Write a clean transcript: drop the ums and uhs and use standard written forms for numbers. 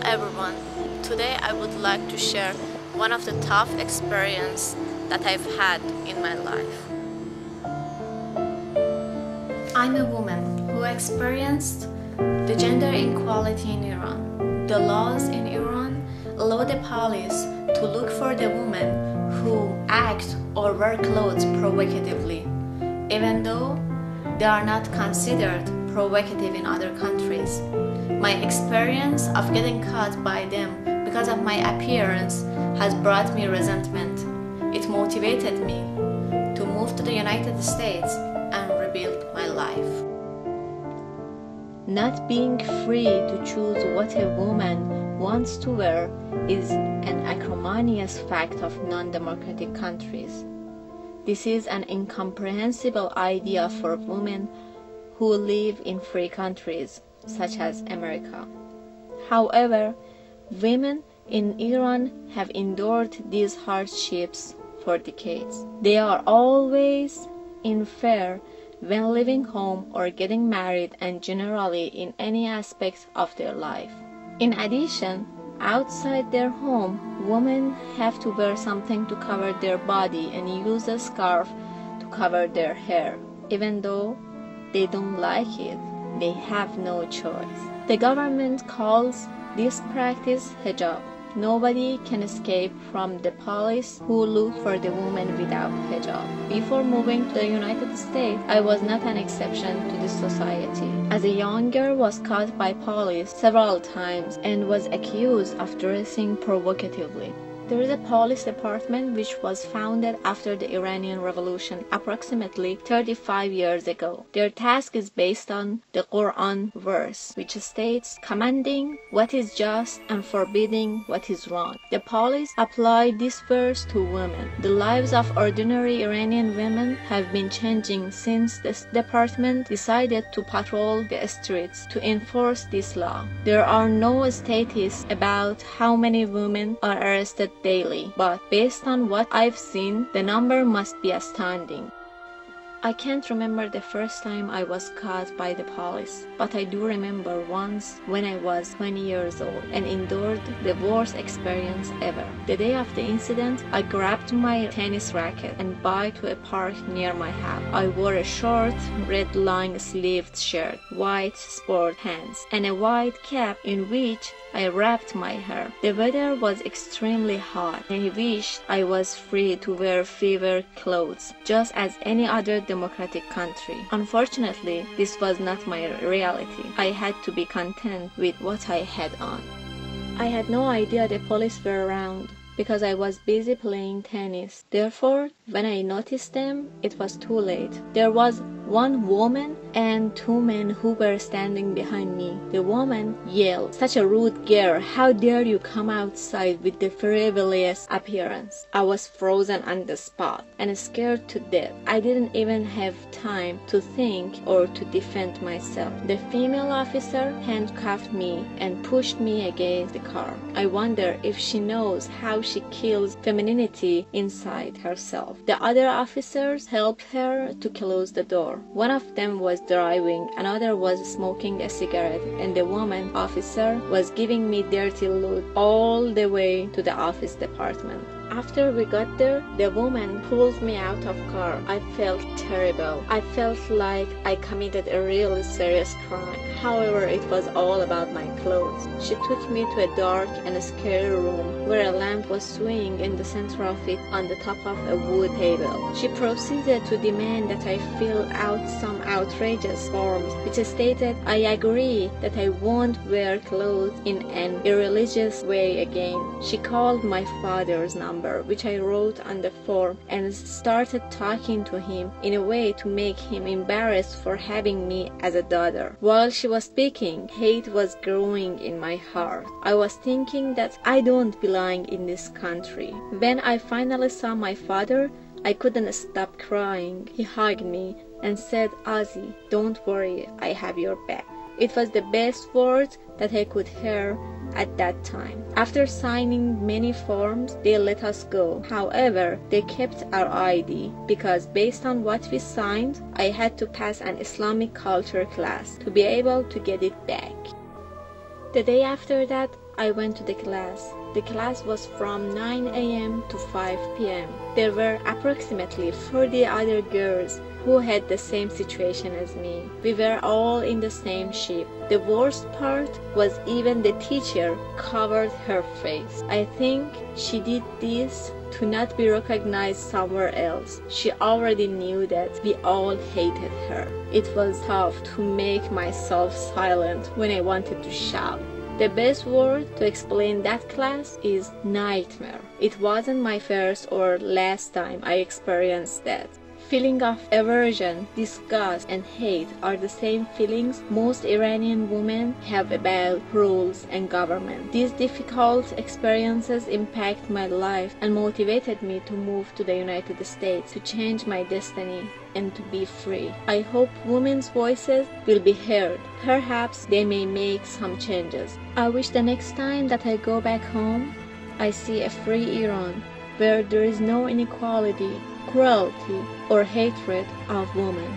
everyone. Today I would like to share one of the tough experiences that I've had in my life. I'm a woman who experienced the gender inequality in Iran. The laws in Iran allow the police to look for the women who act or wear clothes provocatively, even though they are not considered provocative in other countries. My experience of getting caught by them because of my appearance has brought me resentment. It motivated me to move to the United States and rebuild my life. Not being free to choose what a woman wants to wear is an acrimonious fact of non-democratic countries. This is an incomprehensible idea for women who live in free countries, such as America. However, women in Iran have endured these hardships for decades. They are always in fear when leaving home or getting married, and generally in any aspect of their life. In addition, outside their home, women have to wear something to cover their body and use a scarf to cover their hair. Even though they don't like it, they have no choice. The government calls this practice hijab. Nobody can escape from the police who look for the woman without hijab. Before moving to the United States, I was not an exception to this society. As a young girl, was caught by police several times and was accused of dressing provocatively. There is a police department which was founded after the Iranian Revolution approximately 35 years ago. Their task is based on the Quran verse, which states, commanding what is just and forbidding what is wrong. The police apply this verse to women. The lives of ordinary Iranian women have been changing since this department decided to patrol the streets to enforce this law. There are no statistics about how many women are arrested daily, but based on what I've seen, the number must be astounding. I can't remember the first time I was caught by the police, but I do remember once when I was 20 years old and endured the worst experience ever. The day of the incident, I grabbed my tennis racket and biked to a park near my house. I wore a short, red long-sleeved shirt, white sport pants, and a white cap in which I wrapped my hair. The weather was extremely hot, and I wished I was free to wear fewer clothes, just as any other democratic country. Unfortunately, this was not my reality. I had to be content with what I had on. I had no idea the police were around because I was busy playing tennis. Therefore, when I noticed them, it was too late. There was one woman and two men who were standing behind me. The woman yelled, "Such a rude girl, how dare you come outside with the frivolous appearance?" I was frozen on the spot and scared to death. I didn't even have time to think or to defend myself. The female officer handcuffed me and pushed me against the car. I wonder if she knows how she kills femininity inside herself. The other officers helped her to close the door. One of them was driving, another was smoking a cigarette, and the woman officer was giving me dirty look all the way to the office department. After we got there, the woman pulled me out of car. I felt terrible. I felt like I committed a really serious crime. However, it was all about my clothes. She took me to a dark and scary room where a lamp was swinging in the center of it on the top of a wood table. She proceeded to demand that I fill out some outrageous forms, which stated I agree that I won't wear clothes in an irreligious way again. She called my father's number, which I wrote on the form, and started talking to him in a way to make him embarrassed for having me as a daughter. While she was speaking, hate was growing in my heart. I was thinking that I don't belong in this country. When I finally saw my father, I couldn't stop crying. He hugged me and said, "Ozzy, don't worry, I have your back." It was the best words that I could hear at that time. After signing many forms, they let us go. However, they kept our ID because based on what we signed, I had to pass an Islamic culture class to be able to get it back. The day after that, I went to the class. The class was from 9 a.m. to 5 p.m. There were approximately 40 other girls who had the same situation as me. We were all in the same ship. The worst part was even the teacher covered her face. I think she did this to not be recognized somewhere else. She already knew that we all hated her. It was tough to make myself silent when I wanted to shout. The best word to explain that class is nightmare. It wasn't my first or last time I experienced that. Feeling of aversion, disgust, and hate are the same feelings most Iranian women have about rules and government. These difficult experiences impact my life and motivated me to move to the United States to change my destiny and to be free. I hope women's voices will be heard. Perhaps they may make some changes. I wish the next time that I go back home, I see a free Iran where there is no inequality, cruelty, or hatred of women.